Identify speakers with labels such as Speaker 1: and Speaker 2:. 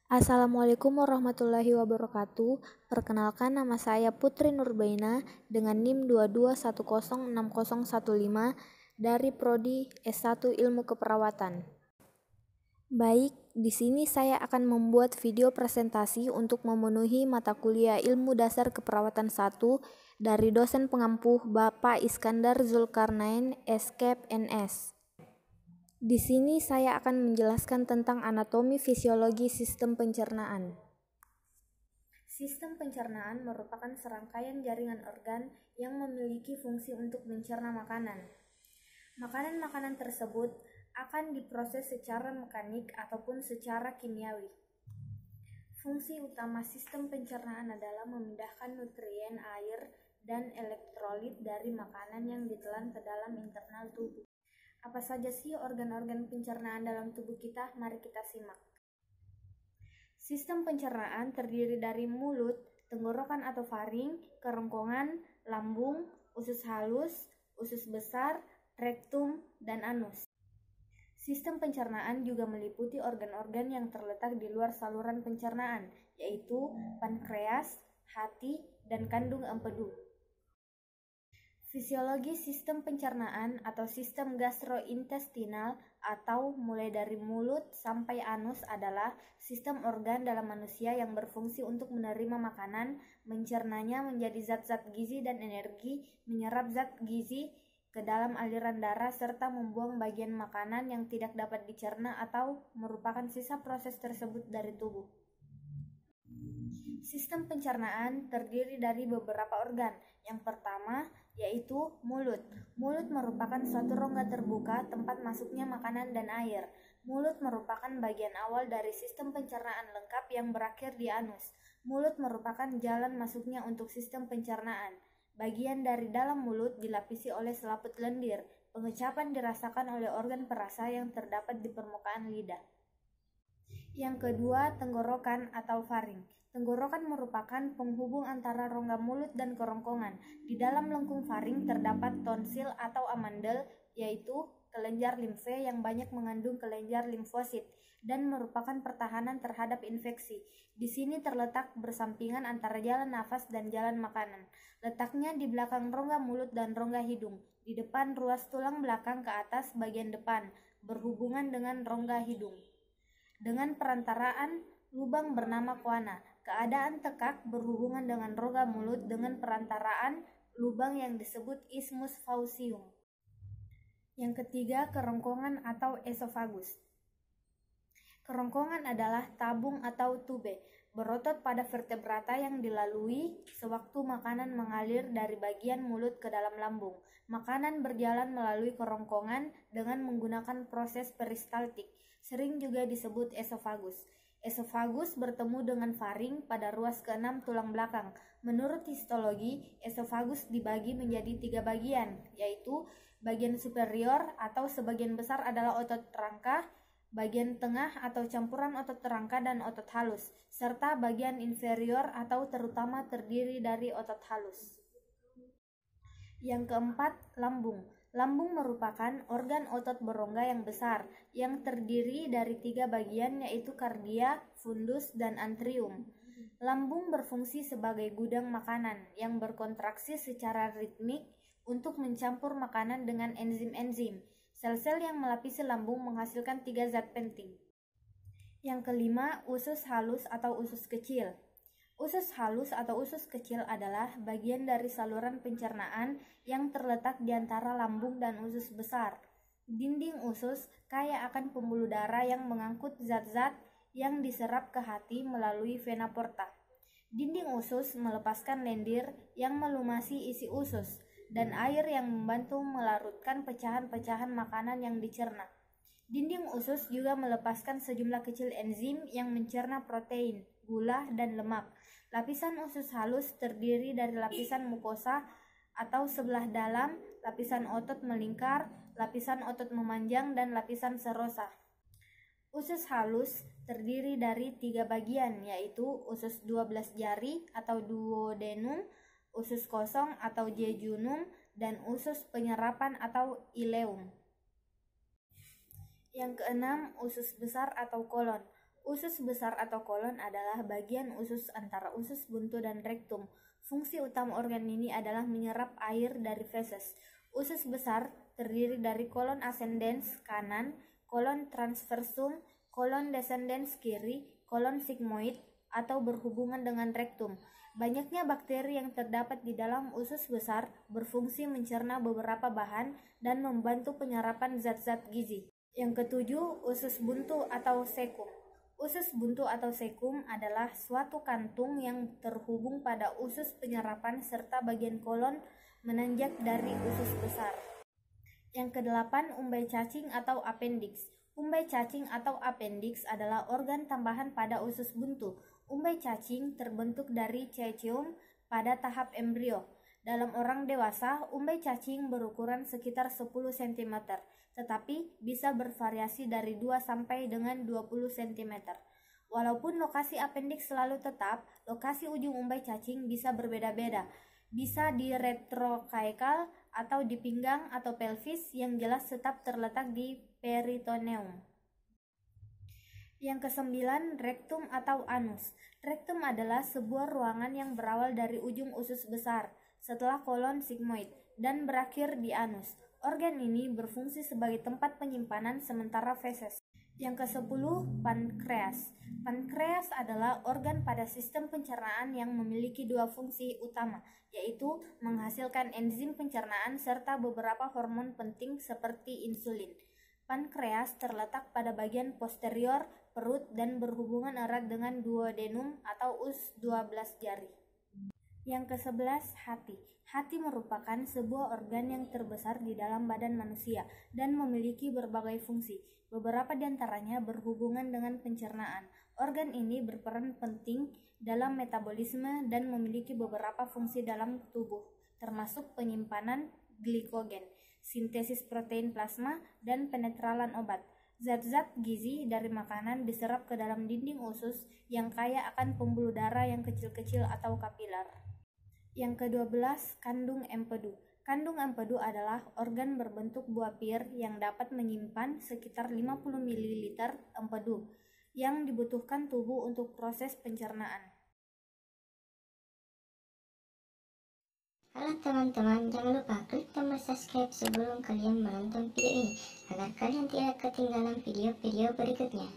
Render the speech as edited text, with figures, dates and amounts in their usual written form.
Speaker 1: Assalamualaikum warahmatullahi wabarakatuh. Perkenalkan, nama saya Putri Nurbaina dengan NIM 22106015 dari Prodi S1 Ilmu Keperawatan. Baik, di sini saya akan membuat video presentasi untuk memenuhi mata kuliah Ilmu Dasar Keperawatan 1 dari dosen pengampu Bapak Iskandar Zulkarnain, SKEP NS. Di sini saya akan menjelaskan tentang anatomi fisiologi sistem pencernaan. Sistem pencernaan merupakan serangkaian jaringan organ yang memiliki fungsi untuk mencerna makanan. Makanan-makanan tersebut akan diproses secara mekanik ataupun secara kimiawi. Fungsi utama sistem pencernaan adalah memindahkan nutrien, air, dan elektrolit dari makanan yang ditelan ke dalam internal tubuh. Apa saja sih organ-organ pencernaan dalam tubuh kita? Mari kita simak. Sistem pencernaan terdiri dari mulut, tenggorokan atau faring, kerongkongan, lambung, usus halus, usus besar, rektum, dan anus. Sistem pencernaan juga meliputi organ-organ yang terletak di luar saluran pencernaan, yaitu pankreas, hati, dan kandung empedu. Fisiologi sistem pencernaan atau sistem gastrointestinal atau mulai dari mulut sampai anus adalah sistem organ dalam manusia yang berfungsi untuk menerima makanan, mencernanya menjadi zat-zat gizi dan energi, menyerap zat gizi ke dalam aliran darah serta membuang bagian makanan yang tidak dapat dicerna atau merupakan sisa proses tersebut dari tubuh. Sistem pencernaan terdiri dari beberapa organ. Yang pertama yaitu mulut. Mulut merupakan suatu rongga terbuka tempat masuknya makanan dan air. Mulut merupakan bagian awal dari sistem pencernaan lengkap yang berakhir di anus. Mulut merupakan jalan masuknya untuk sistem pencernaan. Bagian dari dalam mulut dilapisi oleh selaput lendir. Pengecapan dirasakan oleh organ perasa yang terdapat di permukaan lidah. Yang kedua, tenggorokan atau faring. Tenggorokan merupakan penghubung antara rongga mulut dan kerongkongan. Di dalam lengkung faring terdapat tonsil atau amandel, yaitu kelenjar limfe yang banyak mengandung kelenjar limfosit dan merupakan pertahanan terhadap infeksi. Di sini terletak bersampingan antara jalan nafas dan jalan makanan. Letaknya di belakang rongga mulut dan rongga hidung, di depan ruas tulang belakang ke atas bagian depan, berhubungan dengan rongga hidung. Dengan perantaraan lubang bernama coana. Keadaan tekak berhubungan dengan rongga mulut dengan perantaraan lubang yang disebut isthmus faucium. Yang ketiga, kerongkongan atau esofagus. Kerongkongan adalah tabung atau tube berotot pada vertebrata yang dilalui sewaktu makanan mengalir dari bagian mulut ke dalam lambung. Makanan berjalan melalui kerongkongan dengan menggunakan proses peristaltik, sering juga disebut esofagus. Esofagus bertemu dengan faring pada ruas ke-6 tulang belakang. Menurut histologi, esofagus dibagi menjadi 3 bagian, yaitu bagian superior atau sebagian besar adalah otot rangka, bagian tengah atau campuran otot rangka dan otot halus, serta bagian inferior atau terutama terdiri dari otot halus. Yang keempat, lambung. Lambung merupakan organ otot berongga yang besar yang terdiri dari 3 bagian yaitu kardia, fundus, dan antrium. Lambung berfungsi sebagai gudang makanan yang berkontraksi secara ritmik untuk mencampur makanan dengan enzim-enzim. Sel-sel yang melapisi lambung menghasilkan 3 zat penting. Yang kelima, usus halus atau usus kecil. Usus halus atau usus kecil adalah bagian dari saluran pencernaan yang terletak di antara lambung dan usus besar. Dinding usus kaya akan pembuluh darah yang mengangkut zat-zat yang diserap ke hati melalui vena porta. Dinding usus melepaskan lendir yang melumasi isi usus dan air yang membantu melarutkan pecahan-pecahan makanan yang dicerna. Dinding usus juga melepaskan sejumlah kecil enzim yang mencerna protein, gula, dan lemak. Lapisan usus halus terdiri dari lapisan mukosa atau sebelah dalam, lapisan otot melingkar, lapisan otot memanjang, dan lapisan serosa. Usus halus terdiri dari 3 bagian, yaitu usus 12 jari atau duodenum, usus kosong atau jejunum, dan usus penyerapan atau ileum. Yang keenam, usus besar atau kolon. Usus besar atau kolon adalah bagian usus antara usus buntu dan rektum. Fungsi utama organ ini adalah menyerap air dari feses. Usus besar terdiri dari kolon ascendens kanan, kolon transversum, kolon descendens kiri, kolon sigmoid, atau berhubungan dengan rektum. Banyaknya bakteri yang terdapat di dalam usus besar berfungsi mencerna beberapa bahan dan membantu penyerapan zat-zat gizi. Yang ketujuh, usus buntu atau sekum. Usus buntu atau sekum adalah suatu kantung yang terhubung pada usus penyerapan serta bagian kolon menanjak dari usus besar. Yang kedelapan, umbai cacing atau appendix. Umbai cacing atau appendix adalah organ tambahan pada usus buntu. Umbai cacing terbentuk dari caecium pada tahap embrio. Dalam orang dewasa, umbai cacing berukuran sekitar 10 cm, tetapi bisa bervariasi dari 2 sampai dengan 20 cm. Walaupun lokasi appendix selalu tetap, lokasi ujung umbai cacing bisa berbeda-beda. Bisa di retrocaecal atau di pinggang atau pelvis, yang jelas tetap terletak di peritoneum. Yang kesembilan, rektum atau anus. Rektum adalah sebuah ruangan yang berawal dari ujung usus besar setelah kolon sigmoid dan berakhir di anus. Organ ini berfungsi sebagai tempat penyimpanan sementara feses. Yang kesepuluh, pankreas. Pankreas adalah organ pada sistem pencernaan yang memiliki dua fungsi utama, yaitu menghasilkan enzim pencernaan serta beberapa hormon penting seperti insulin. Pankreas terletak pada bagian posterior perut dan berhubungan erat dengan duodenum atau us 12 jari. Yang ke-11, hati. Hati merupakan sebuah organ yang terbesar di dalam badan manusia dan memiliki berbagai fungsi. Beberapa di antaranya berhubungan dengan pencernaan. Organ ini berperan penting dalam metabolisme dan memiliki beberapa fungsi dalam tubuh, termasuk penyimpanan glikogen, sintesis protein plasma, dan penetralan obat. Zat-zat gizi dari makanan diserap ke dalam dinding usus yang kaya akan pembuluh darah yang kecil-kecil atau kapiler. Yang ke-12, kandung empedu. Kandung empedu adalah organ berbentuk buah pir yang dapat menyimpan sekitar 50 ml empedu yang dibutuhkan tubuh untuk proses pencernaan.
Speaker 2: Halo teman-teman, jangan lupa klik tombol subscribe sebelum kalian menonton video ini agar kalian tidak ketinggalan video-video berikutnya.